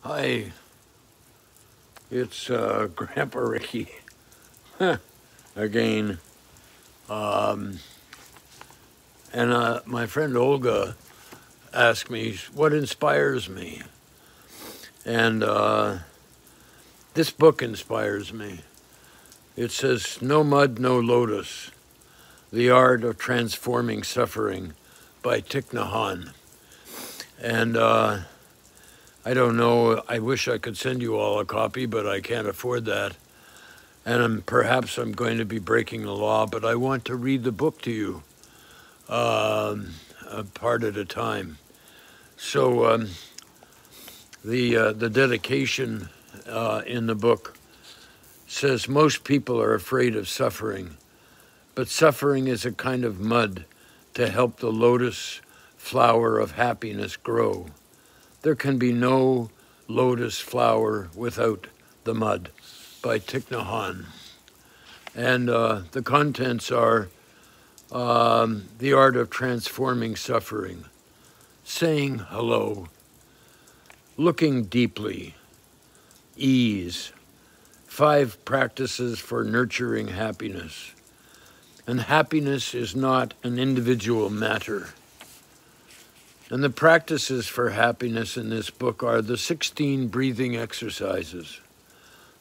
Hi, it's Grandpa Ricky again. Um, and my friend Olga asked me what inspires me. And this book inspires me. It says, No Mud, No Lotus, The Art of Transforming Suffering by Thich Nhat Hanh. And I don't know, I wish I could send you all a copy, but I can't afford that. And perhaps I'm going to be breaking the law, but I want to read the book to you, a part at a time. So the dedication in the book says, most people are afraid of suffering, but suffering is a kind of mud to help the lotus flower of happiness grow. There can be no lotus flower without the mud, by Thich Nhat Hanh. And the contents are the art of transforming suffering, saying hello, looking deeply, ease, 5 practices for nurturing happiness. And happiness is not an individual matter. And the practices for happiness in this book are the 16 breathing exercises,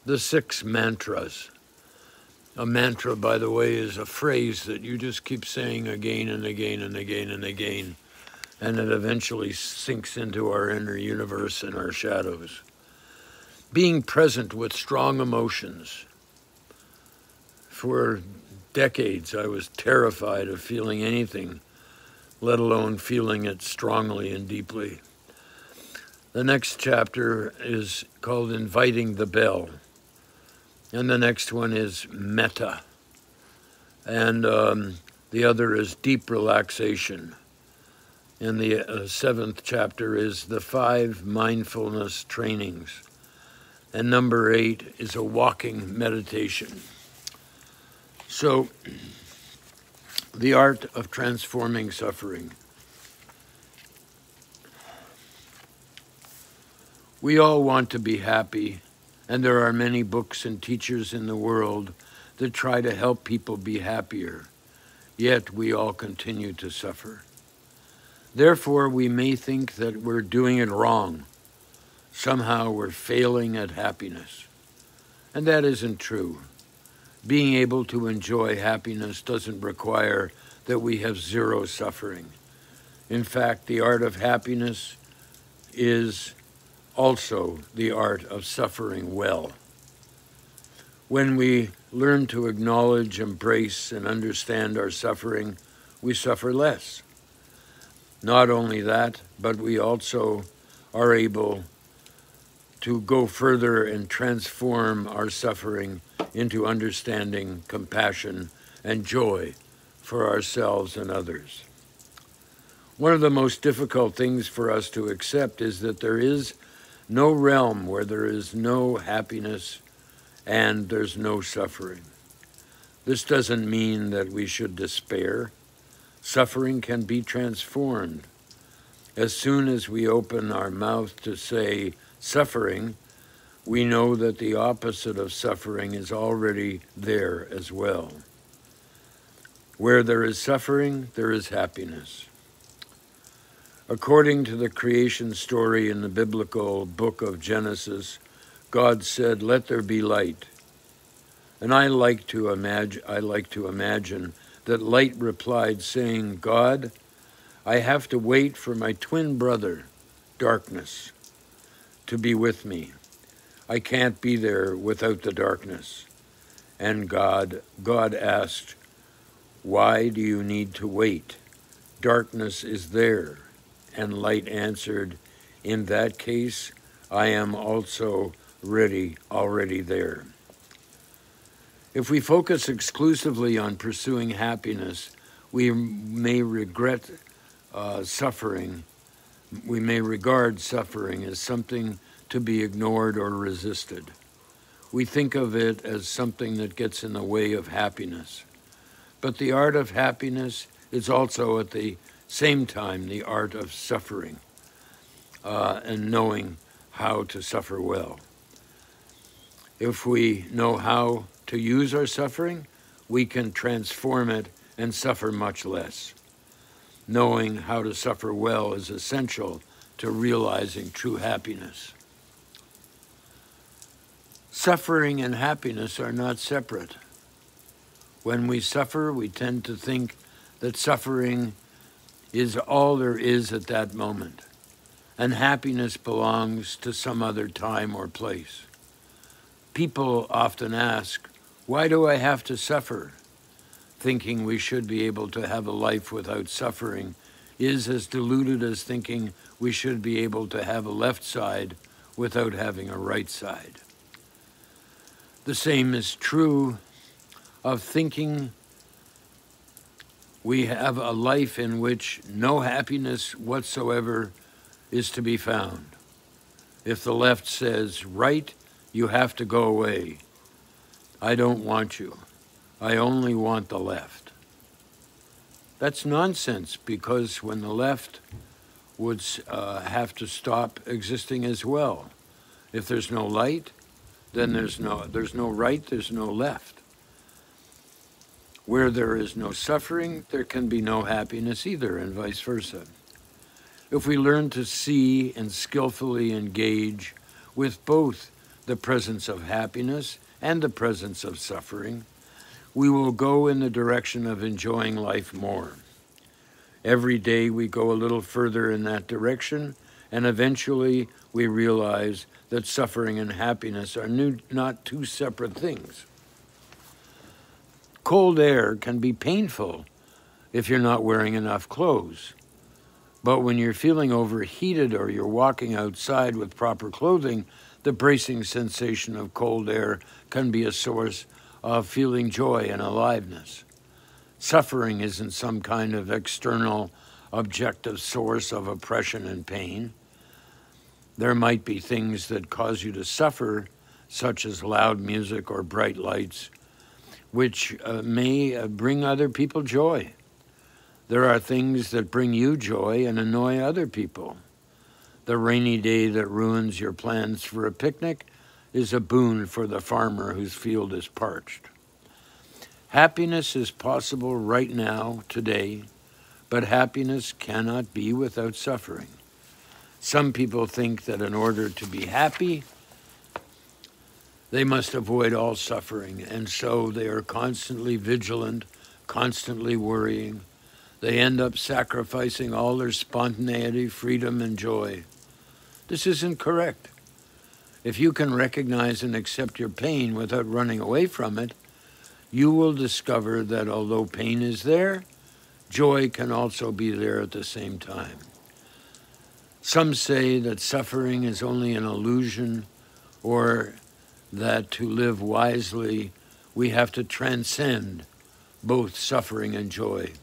the 6 mantras. A mantra, by the way, is a phrase that you just keep saying again and again and again and again, and it eventually sinks into our inner universe and our shadows. Being present with strong emotions. For decades, I was terrified of feeling anything, let alone feeling it strongly and deeply. The next chapter is called Inviting the Bell. And the next one is metta. And the other is deep relaxation. And the 7th chapter is the 5 mindfulness trainings. And number 8 is a walking meditation. So, the art of transforming suffering. We all want to be happy, and there are many books and teachers in the world that try to help people be happier, yet we all continue to suffer. Therefore, we may think that we're doing it wrong. Somehow we're failing at happiness. And that isn't true. Being able to enjoy happiness doesn't require that we have zero suffering. In fact, the art of happiness is also the art of suffering well. When we learn to acknowledge, embrace, and understand our suffering, we suffer less. Not only that, but we also are able to go further and transform our suffering into understanding, compassion, and joy for ourselves and others. One of the most difficult things for us to accept is that there is no realm where there is no happiness and there's no suffering. This doesn't mean that we should despair. Suffering can be transformed. As soon as we open our mouth to say suffering, we know that the opposite of suffering is already there as well. Where there is suffering, there is happiness. According to the creation story in the biblical book of Genesis, God said, "Let there be light." And I like to imagine that light replied, saying, "God, I have to wait for my twin brother, darkness, to be with me. I can't be there without the darkness." And God asked, "Why do you need to wait? Darkness is there." And light answered, "In that case, I am also already there." If we focus exclusively on pursuing happiness, we may regret suffering. We may regard suffering as something to be ignored or resisted. We think of it as something that gets in the way of happiness. But the art of happiness is also at the same time the art of suffering and knowing how to suffer well. If we know how to use our suffering, we can transform it and suffer much less. Knowing how to suffer well is essential to realizing true happiness. Suffering and happiness are not separate. When we suffer, we tend to think that suffering is all there is at that moment, and happiness belongs to some other time or place. People often ask, "Why do I have to suffer?" Thinking we should be able to have a life without suffering is as deluded as thinking we should be able to have a left side without having a right side. The same is true of thinking we have a life in which no happiness whatsoever is to be found. If the left says, "Right, you have to go away. I don't want you. I only want the left." That's nonsense, because when the left would have to stop existing as well. If there's no light, then there's no right, there's no left. Where there is no suffering, there can be no happiness either, and vice versa. If we learn to see and skillfully engage with both the presence of happiness and the presence of suffering, we will go in the direction of enjoying life more. Every day we go a little further in that direction, and eventually we realize that suffering and happiness are not two separate things. Cold air can be painful if you're not wearing enough clothes. But when you're feeling overheated or you're walking outside with proper clothing, the bracing sensation of cold air can be a source of feeling joy and aliveness. Suffering isn't some kind of external, objective source of oppression and pain. There might be things that cause you to suffer, such as loud music or bright lights, which may bring other people joy. There are things that bring you joy and annoy other people. The rainy day that ruins your plans for a picnic is a boon for the farmer whose field is parched. Happiness is possible right now, today, but happiness cannot be without suffering. Some people think that in order to be happy, they must avoid all suffering, and so they are constantly vigilant, constantly worrying. They end up sacrificing all their spontaneity, freedom, and joy. This isn't correct. If you can recognize and accept your pain without running away from it, you will discover that although pain is there, joy can also be there at the same time. Some say that suffering is only an illusion, or that to live wisely, we have to transcend both suffering and joy.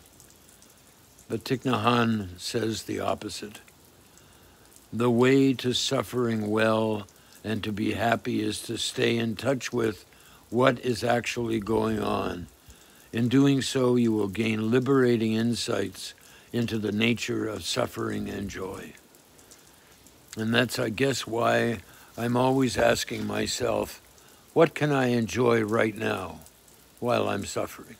But Thich Nhat Hanh says the opposite. The way to suffering well and to be happy is to stay in touch with what is actually going on. In doing so, you will gain liberating insights into the nature of suffering and joy. And that's, I guess, why I'm always asking myself, what can I enjoy right now while I'm suffering?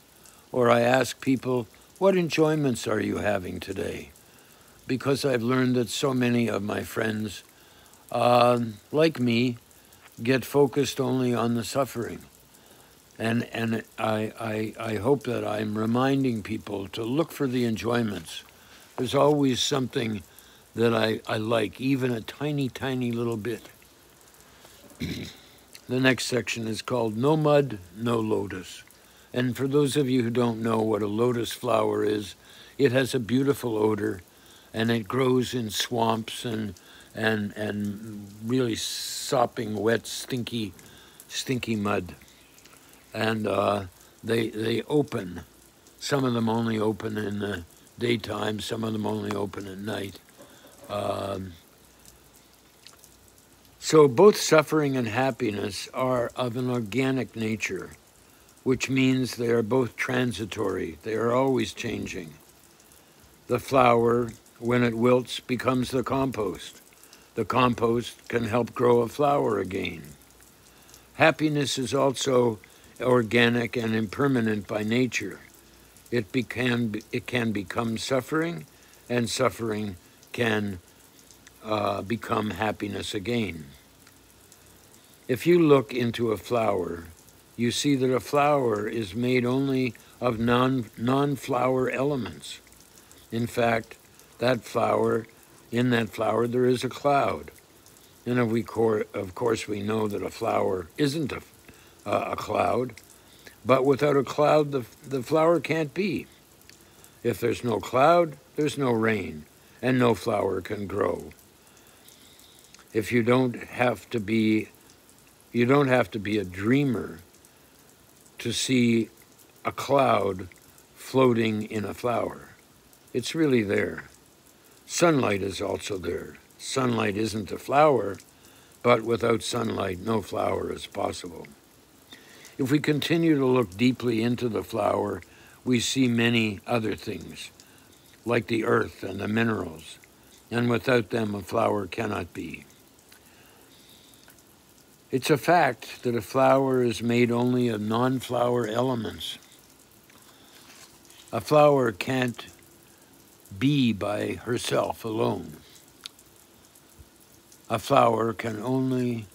Or I ask people, what enjoyments are you having today? Because I've learned that so many of my friends, like me, get focused only on the suffering. And I hope that I'm reminding people to look for the enjoyments. There's always something that I like, even a tiny, tiny little bit. The next section is called No Mud, No Lotus. And for those of you who don't know what a lotus flower is, it has a beautiful odor, and it grows in swamps and really sopping, wet, stinky mud. And they open. Some of them only open in the daytime, some of them only open at night. So both suffering and happiness are of an organic nature, which means they are both transitory. They are always changing. The flower, when it wilts, becomes the compost. The compost can help grow a flower again. Happiness is also organic and impermanent by nature. It can become suffering, and suffering can become happiness again. If you look into a flower, you see that a flower is made only of non-flower elements. In fact, in that flower there is a cloud. And of course we know that a flower isn't a cloud, but without a cloud the flower can't be. If there's no cloud, there's no rain, and no flower can grow. If you don't have to be a dreamer to see a cloud floating in a flower. It's really there. Sunlight is also there. Sunlight isn't a flower, but without sunlight, no flower is possible. If we continue to look deeply into the flower, we see many other things, like the earth and the minerals, and without them a flower cannot be. It's a fact that a flower is made only of non-flower elements. A flower can't be by herself alone. A flower can only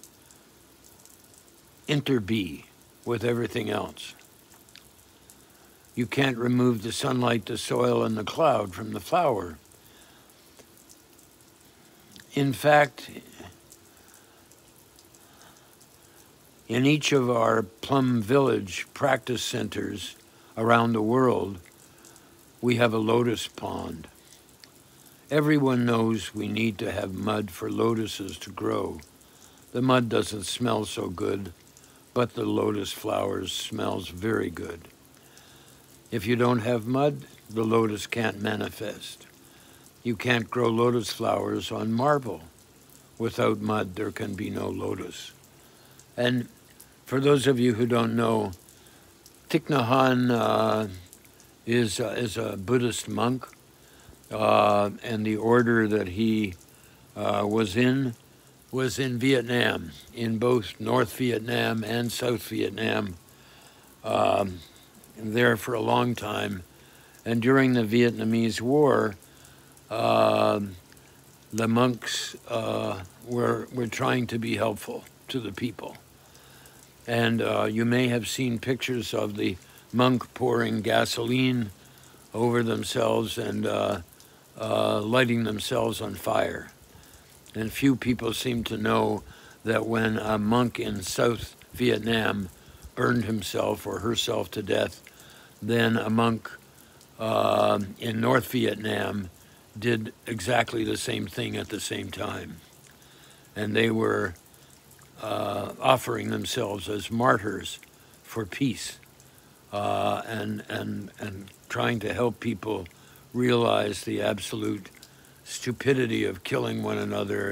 interbe with everything else. You can't remove the sunlight, the soil, and the cloud from the flower. In fact, in each of our Plum Village practice centers around the world, we have a lotus pond. Everyone knows we need to have mud for lotuses to grow. The mud doesn't smell so good, but the lotus flowers smells very good. If you don't have mud, the lotus can't manifest. You can't grow lotus flowers on marble. Without mud, there can be no lotus. And for those of you who don't know, Thich Nhat Hanh is a Buddhist monk, and the order that he was in Vietnam, in both North Vietnam and South Vietnam, there for a long time. And during the Vietnamese War, the monks were trying to be helpful to the people. And you may have seen pictures of the monk pouring gasoline over themselves and lighting themselves on fire. And few people seem to know that when a monk in South Vietnam burned himself or herself to death, then a monk in North Vietnam did exactly the same thing at the same time. And they were offering themselves as martyrs for peace and trying to help people realize the absolute stupidity of killing one another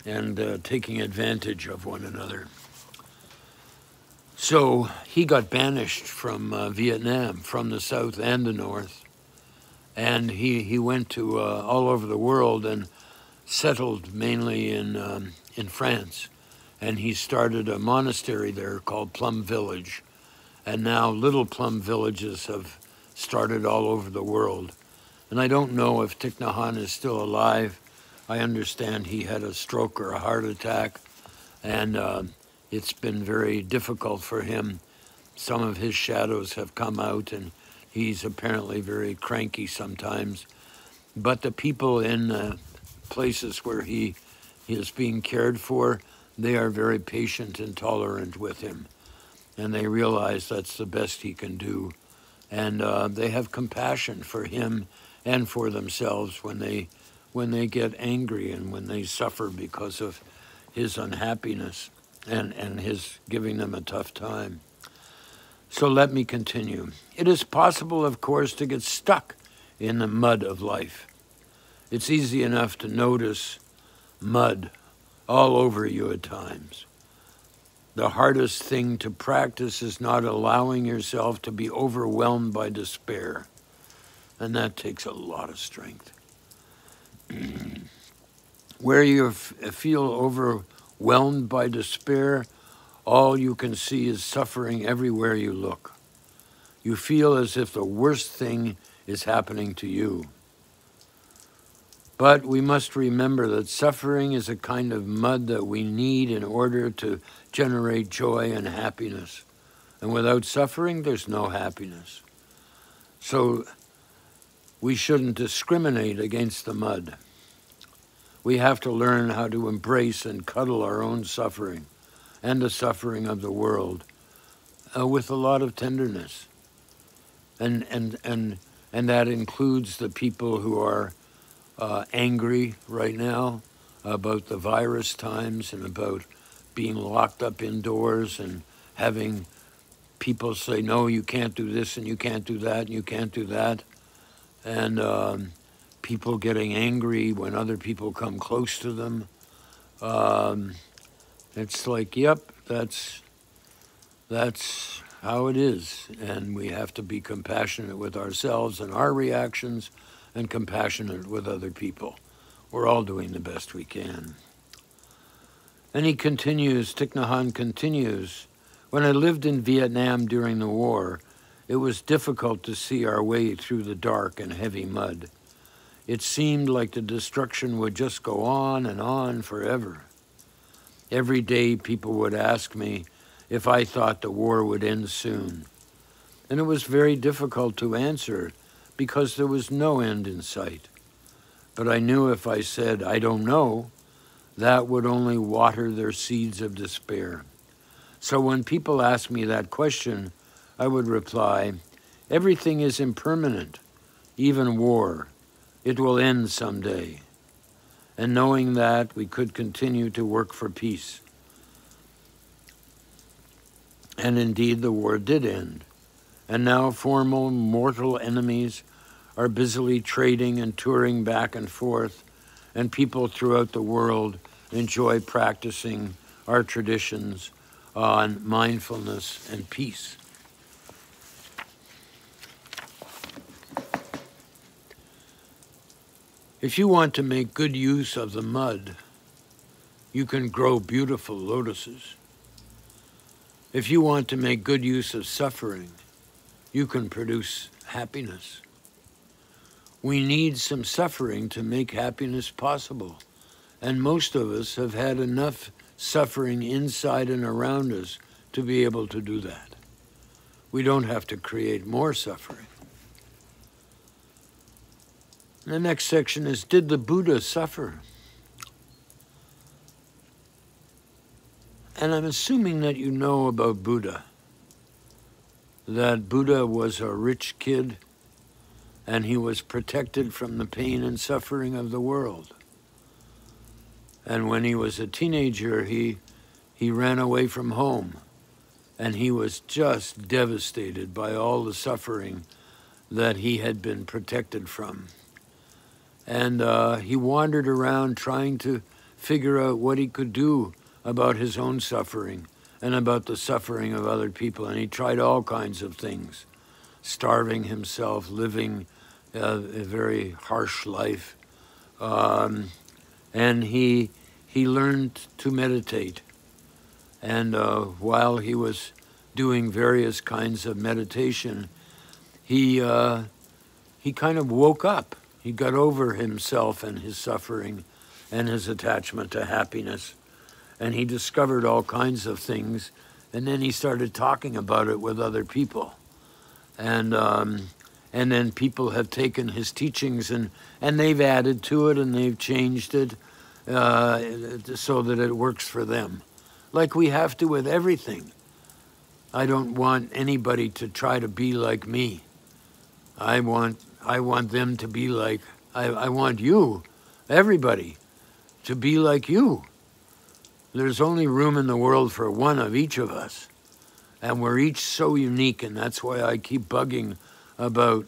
and taking advantage of one another. So he got banished from Vietnam, from the South and the North, and he went to all over the world and settled mainly in France. And he started a monastery there called Plum Village. And now little plum villages have started all over the world. And I don't know if Thich Nhat Hanh is still alive. I understand he had a stroke or a heart attack, and it's been very difficult for him. Some of his shadows have come out, and he's apparently very cranky sometimes. But the people in places where he is being cared for, they are very patient and tolerant with him. And they realize that's the best he can do. And they have compassion for him and for themselves when they get angry and when they suffer because of his unhappiness and his giving them a tough time. So let me continue. It is possible, of course, to get stuck in the mud of life. It's easy enough to notice mud all over you at times. The hardest thing to practice is not allowing yourself to be overwhelmed by despair. And that takes a lot of strength. Where you feel overwhelmed by despair, all you can see is suffering everywhere you look. You feel as if the worst thing is happening to you. But we must remember that suffering is a kind of mud that we need in order to generate joy and happiness. And without suffering, there's no happiness. So we shouldn't discriminate against the mud. We have to learn how to embrace and cuddle our own suffering and the suffering of the world with a lot of tenderness. And that includes the people who are angry right now about the virus times and about being locked up indoors and having people say, no, you can't do this and you can't do that and you can't do that. And people getting angry when other people come close to them. It's like, yep, that's how it is. And we have to be compassionate with ourselves and our reactions and compassionate with other people. We're all doing the best we can. And he continues, Thich Nhat Hanh continues, when I lived in Vietnam during the war, it was difficult to see our way through the dark and heavy mud. It seemed like the destruction would just go on and on forever. Every day people would ask me if I thought the war would end soon. And it was very difficult to answer because there was no end in sight. But I knew if I said, I don't know, that would only water their seeds of despair. So when people ask me that question, I would reply, everything is impermanent, even war. It will end someday. And knowing that, we could continue to work for peace. And indeed, the war did end. And now former mortal enemies are busily trading and touring back and forth, and people throughout the world enjoy practicing our traditions on mindfulness and peace. If you want to make good use of the mud, you can grow beautiful lotuses. If you want to make good use of suffering, you can produce happiness. We need some suffering to make happiness possible, and most of us have had enough suffering inside and around us to be able to do that. We don't have to create more suffering. The next section is, did the Buddha suffer? And I'm assuming that you know about Buddha, that Buddha was a rich kid and he was protected from the pain and suffering of the world. And when he was a teenager, he ran away from home, and he was just devastated by all the suffering that he had been protected from. And he wandered around trying to figure out what he could do about his own suffering and about the suffering of other people. And he tried all kinds of things, starving himself, living a very harsh life. And he learned to meditate. And while he was doing various kinds of meditation, he kind of woke up. He got over himself and his suffering and his attachment to happiness. And he discovered all kinds of things. And then he started talking about it with other people. And then people have taken his teachings and they've added to it and they've changed it so that it works for them. Like we have to with everything. I don't want anybody to try to be like me. I want them to be like, I want you, everybody, to be like you. There's only room in the world for one of each of us. And we're each so unique, and that's why I keep bugging about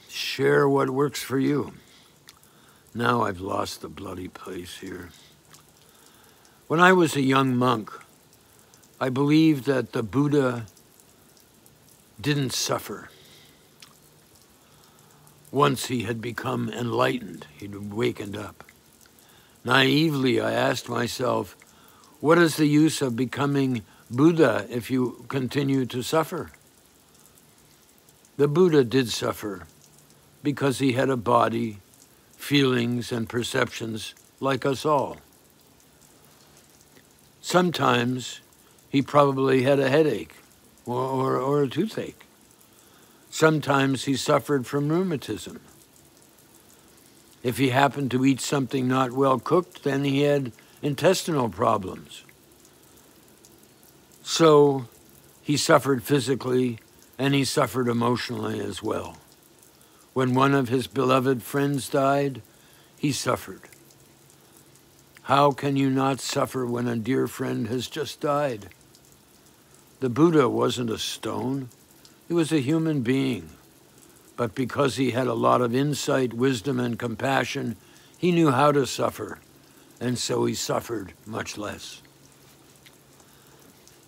share what works for you. Now I've lost the bloody place here. When I was a young monk, I believed that the Buddha didn't suffer. Once he had become enlightened, he'd wakened up. Naively, I asked myself, what is the use of becoming Buddha if you continue to suffer? The Buddha did suffer because he had a body, feelings, and perceptions like us all. Sometimes he probably had a headache or a toothache. Sometimes he suffered from rheumatism. If he happened to eat something not well cooked, then he had intestinal problems. So he suffered physically and he suffered emotionally as well. When one of his beloved friends died, he suffered. How can you not suffer when a dear friend has just died? The Buddha wasn't a stone. He was a human being. But because he had a lot of insight, wisdom, and compassion, he knew how to suffer, and so he suffered much less.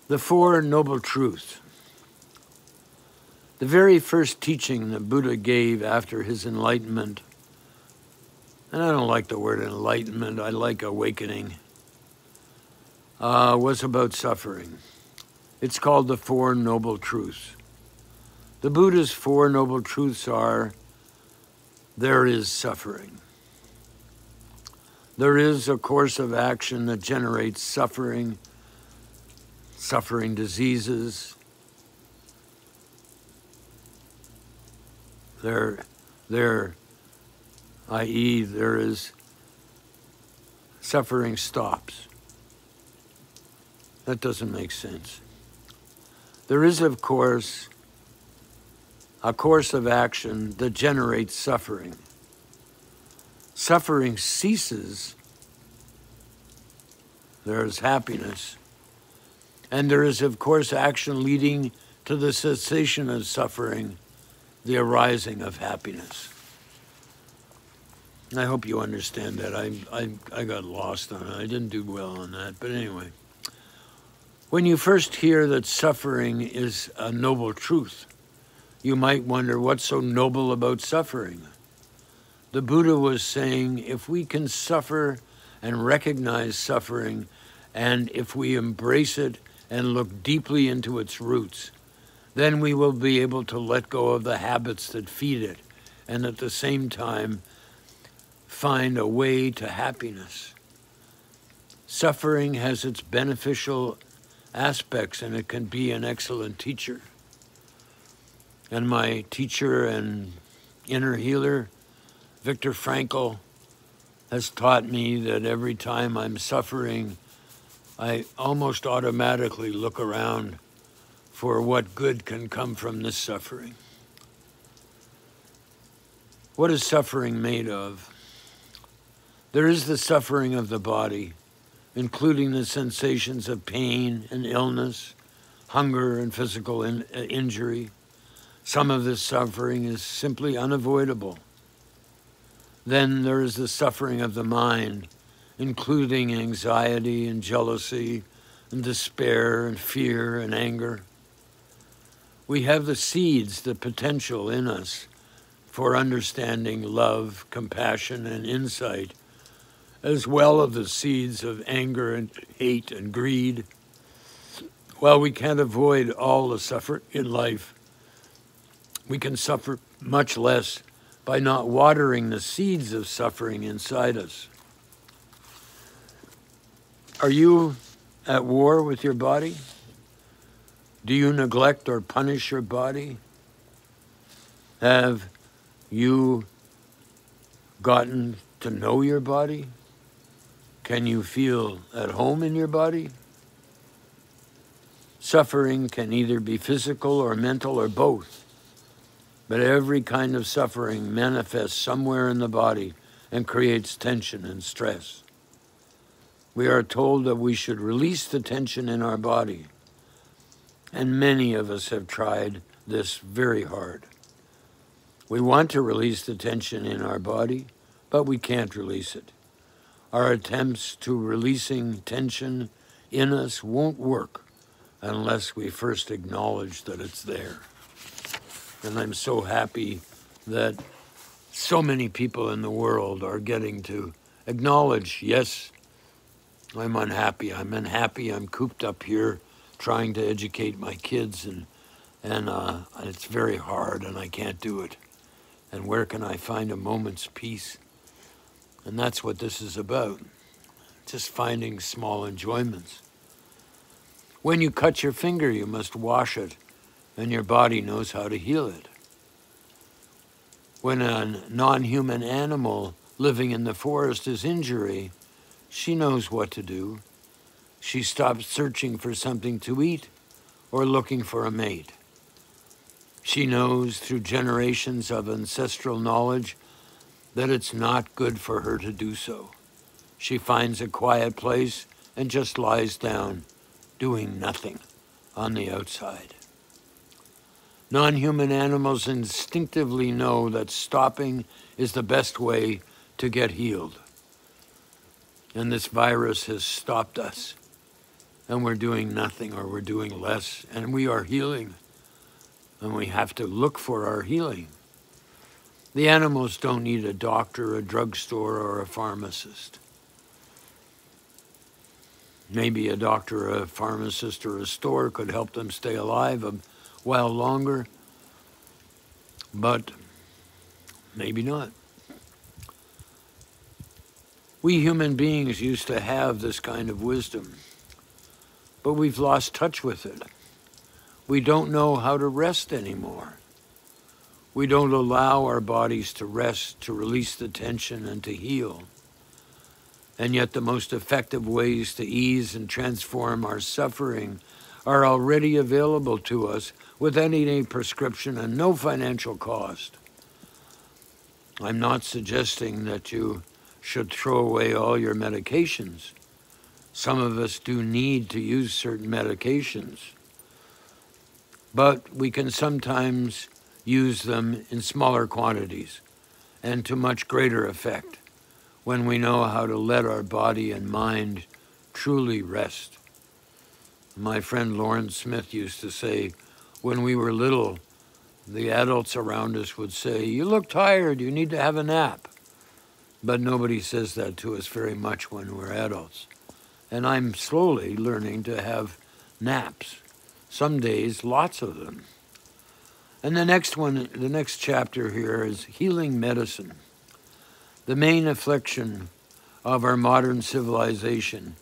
The Four Noble Truths. The very first teaching the Buddha gave after his enlightenment, and I don't like the word enlightenment, I like awakening, was about suffering. It's called the Four Noble Truths. The Buddha's Four Noble Truths are, there is suffering. There is a course of action that generates suffering, suffering diseases. I.e., there is suffering stops. That doesn't make sense. There is, of course, a course of action that generates suffering. Suffering ceases, there is happiness, and there is, of course, action leading to the cessation of suffering, the arising of happiness. I hope you understand that. I got lost on it. I didn't do well on that, but anyway. When you first hear that suffering is a noble truth, you might wonder what's so noble about suffering. The Buddha was saying if we can suffer and recognize suffering, and if we embrace it and look deeply into its roots, then we will be able to let go of the habits that feed it, and at the same time find a way to happiness. Suffering has its beneficial aspects, and it can be an excellent teacher. And my teacher and inner healer, Viktor Frankl, has taught me that every time I'm suffering, I almost automatically look around for what good can come from this suffering. What is suffering made of? There is the suffering of the body, including the sensations of pain and illness, hunger and physical injury. Some of this suffering is simply unavoidable. Then there is the suffering of the mind, including anxiety and jealousy and despair and fear and anger. We have the seeds, the potential in us for understanding love, compassion, and insight, as well as the seeds of anger and hate and greed. While we can't avoid all the suffering in life, we can suffer much less by not watering the seeds of suffering inside us. Are you at war with your body? Do you neglect or punish your body? Have you gotten to know your body? Can you feel at home in your body? Suffering can either be physical or mental or both. But every kind of suffering manifests somewhere in the body and creates tension and stress. We are told that we should release the tension in our body, and many of us have tried this very hard. We want to release the tension in our body, but we can't release it. Our attempts to releasing tension in us won't work unless we first acknowledge that it's there. And I'm so happy that so many people in the world are getting to Acknowledge, yes, I'm unhappy. I'm unhappy. I'm cooped up here trying to educate my kids, and it's very hard, and I can't do it. And where can I find a moment's peace? And that's what this is about, just finding small enjoyments. When you cut your finger, you must wash it, and your body knows how to heal it. When a non-human animal living in the forest is injured, she knows what to do. She stops searching for something to eat or looking for a mate. She knows through generations of ancestral knowledge that it's not good for her to do so. She finds a quiet place and just lies down, doing nothing on the outside. Non-human animals instinctively know that stopping is the best way to get healed. And this virus has stopped us, and we're doing nothing, or we're doing less, and we are healing, and we have to look for our healing. The animals don't need a doctor, a drugstore, or a pharmacist. Maybe a doctor, a pharmacist, or a store could help them stay alive a while longer, but maybe not. We human beings used to have this kind of wisdom, but we've lost touch with it. We don't know how to rest anymore. We don't allow our bodies to rest, to release the tension, and to heal. And yet the most effective ways to ease and transform our suffering are already available to us with any prescription and no financial cost. I'm not suggesting that you should throw away all your medications. Some of us do need to use certain medications, but we can sometimes use them in smaller quantities and to much greater effect when we know how to let our body and mind truly rest. My friend Lawrence Smith used to say, when we were little, the adults around us would say, "You look tired, you need to have a nap." But nobody says that to us very much when we're adults. And I'm slowly learning to have naps. Some days, lots of them. And the next chapter here is healing medicine. The main affliction of our modern civilization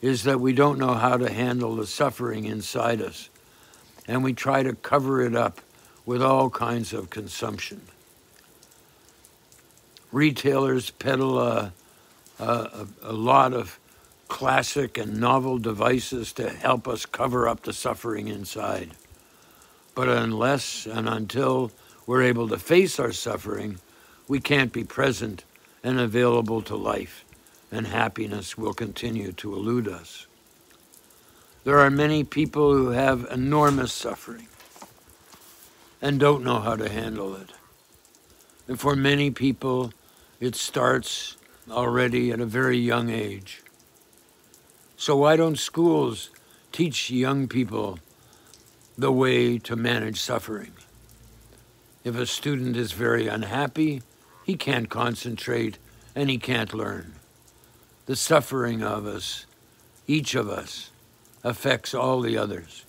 is that we don't know how to handle the suffering inside us, and we try to cover it up with all kinds of consumption. Retailers peddle a lot of classic and novel devices to help us cover up the suffering inside. But unless and until we're able to face our suffering, we can't be present and available to life, and happiness will continue to elude us. There are many people who have enormous suffering and don't know how to handle it. And for many people, it starts already at a very young age. So why don't schools teach young people the way to manage suffering? If a student is very unhappy, he can't concentrate and he can't learn. The suffering of us, each of us, affects all the others.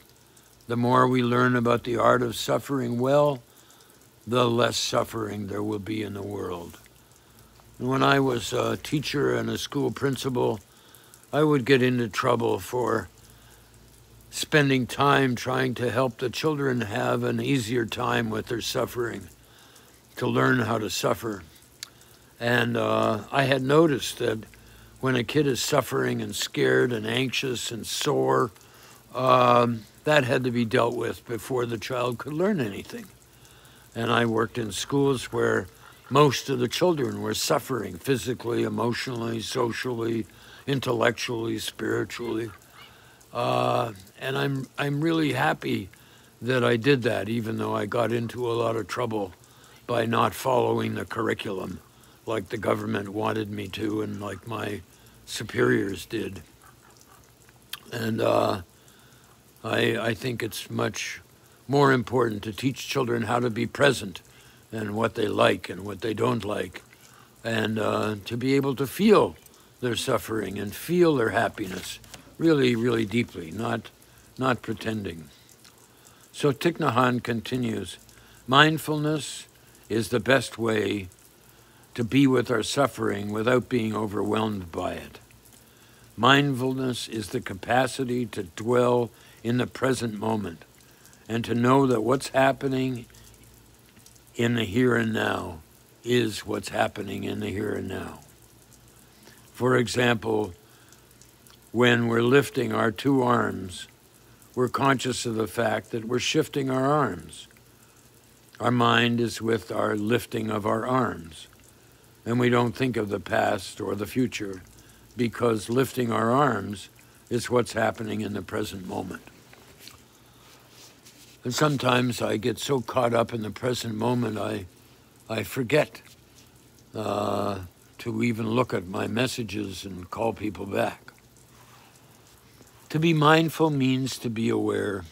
The more we learn about the art of suffering well, the less suffering there will be in the world. And when I was a teacher and a school principal, I would get into trouble for spending time trying to help the children have an easier time with their suffering, to learn how to suffer. And I had noticed that when a kid is suffering and scared and anxious and sore, that had to be dealt with before the child could learn anything. And I worked in schools where most of the children were suffering physically, emotionally, socially, intellectually, spiritually. And I'm really happy that I did that, even though I got into a lot of trouble by not following the curriculum like the government wanted me to and like my superiors did. And I think it's much more important to teach children how to be present and what they like and what they don't like, and to be able to feel their suffering and feel their happiness really, really deeply, not pretending. So Thich Nhat Hanh continues, mindfulness is the best way to be with our suffering without being overwhelmed by it. Mindfulness is the capacity to dwell in the present moment and to know that what's happening in the here and now is what's happening in the here and now. For example, when we're lifting our two arms, we're conscious of the fact that we're shifting our arms. Our mind is with our lifting of our arms, and we don't think of the past or the future because lifting our arms is what's happening in the present moment. And sometimes I get so caught up in the present moment, I forget to even look at my messages and call people back. To be mindful means to be aware.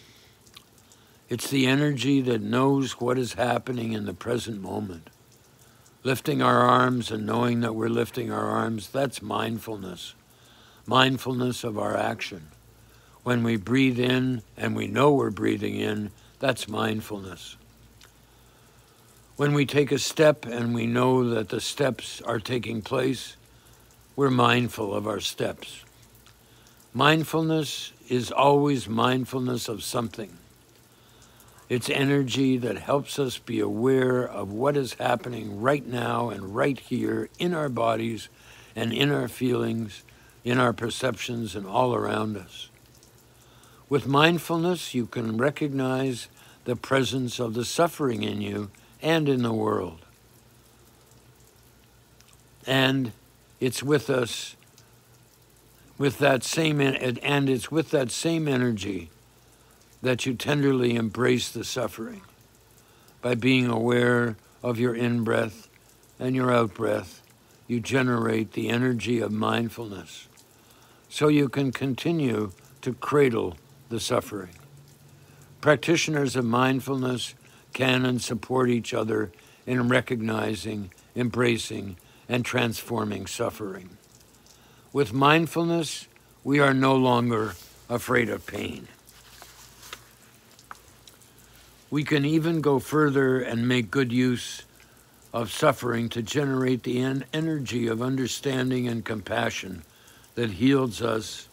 It's the energy that knows what is happening in the present moment. Lifting our arms and knowing that we're lifting our arms, that's mindfulness. Mindfulness of our action. When we breathe in and we know we're breathing in, that's mindfulness. When we take a step and we know that the steps are taking place, we're mindful of our steps. Mindfulness is always mindfulness of something. It's energy that helps us be aware of what is happening right now and right here in our bodies and in our feelings, in our perceptions and all around us. With mindfulness, you can recognize the presence of the suffering in you and in the world. And it's with us with that same energy that you tenderly embrace the suffering by being aware of your in-breath and your out-breath. You generate the energy of mindfulness so you can continue to cradle the suffering. Practitioners of mindfulness can and support each other in recognizing, embracing, and transforming suffering. With mindfulness, we are no longer afraid of pain. We can even go further and make good use of suffering to generate the energy of understanding and compassion that heals us,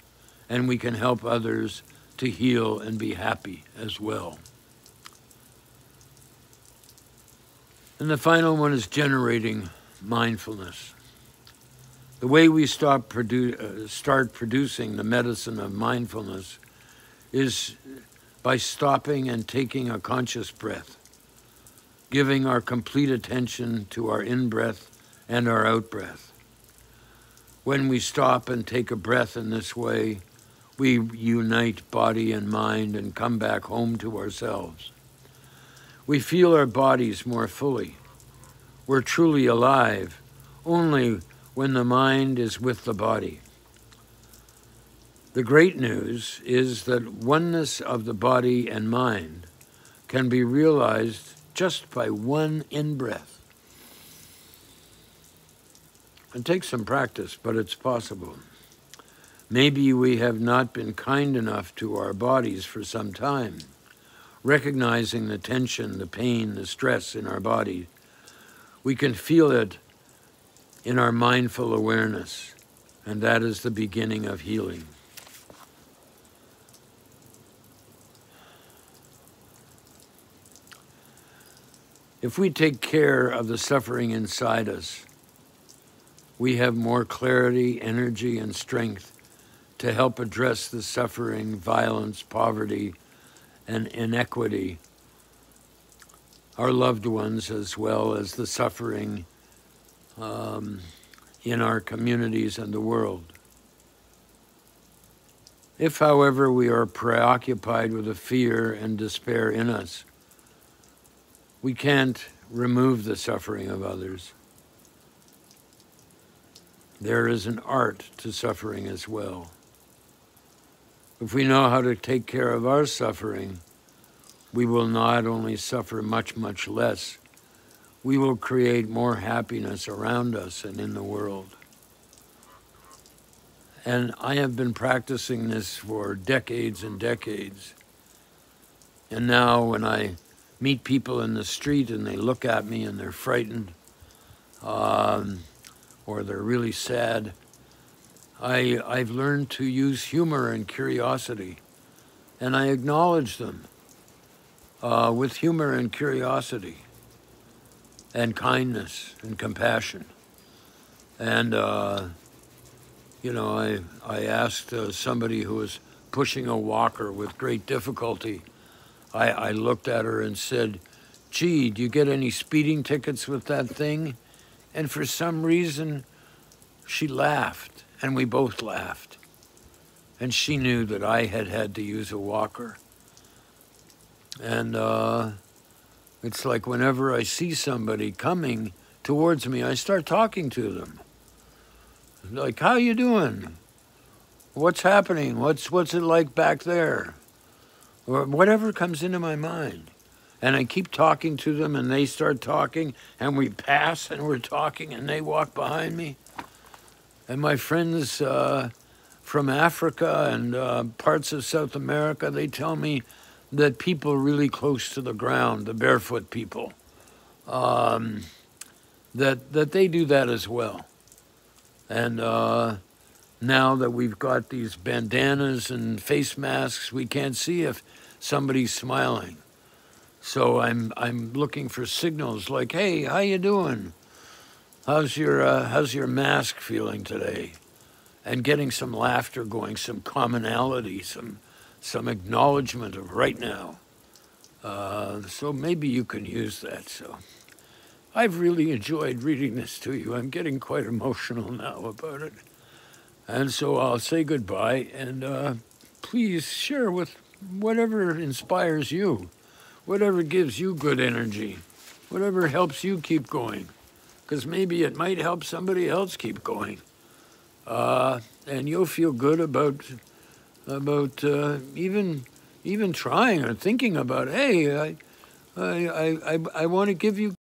and we can help others to heal and be happy as well. And the final one is generating mindfulness. The way we start producing the medicine of mindfulness is by stopping and taking a conscious breath, giving our complete attention to our in-breath and our out-breath. When we stop and take a breath in this way, we unite body and mind and come back home to ourselves. We feel our bodies more fully. We're truly alive only when the mind is with the body. The great news is that oneness of the body and mind can be realized just by one in-breath. It takes some practice, but it's possible. Maybe we have not been kind enough to our bodies for some time, recognizing the tension, the pain, the stress in our body. We can feel it in our mindful awareness, and that is the beginning of healing. If we take care of the suffering inside us, we have more clarity, energy, and strength to help address the suffering, violence, poverty, and inequity, our loved ones, as well as the suffering in our communities and the world. If, however, we are preoccupied with the fear and despair in us, we can't remove the suffering of others. There is an art to suffering as well. If we know how to take care of our suffering, we will not only suffer much, much less, we will create more happiness around us and in the world. And I have been practicing this for decades and decades. And now when I meet people in the street and they look at me and they're frightened, or they're really sad, I've learned to use humor and curiosity. And I acknowledge them with humor and curiosity and kindness and compassion. And, you know, I asked somebody who was pushing a walker with great difficulty, I looked at her and said, "Gee, do you get any speeding tickets with that thing?" And for some reason, she laughed, and we both laughed. And she knew that I had had to use a walker. And it's like whenever I see somebody coming towards me, I start talking to them. Like, how you doing? What's happening? What's it like back there? Or whatever comes into my mind. And I keep talking to them, and they start talking, and we pass, and we're talking, and they walk behind me. And my friends from Africa and parts of South America, they tell me that people really close to the ground, the barefoot people, that they do that as well. And now that we've got these bandanas and face masks, we can't see if somebody's smiling. So I'm looking for signals like, "Hey, how you doing? How's your mask feeling today?" And getting some laughter going, some commonality, some acknowledgement of right now. So maybe you can use that. So I've really enjoyed reading this to you. I'm getting quite emotional now about it. And so I'll say goodbye, and please share with whatever inspires you, whatever gives you good energy, whatever helps you keep going, because maybe it might help somebody else keep going. And you'll feel good about even trying or thinking about, hey, I want to give you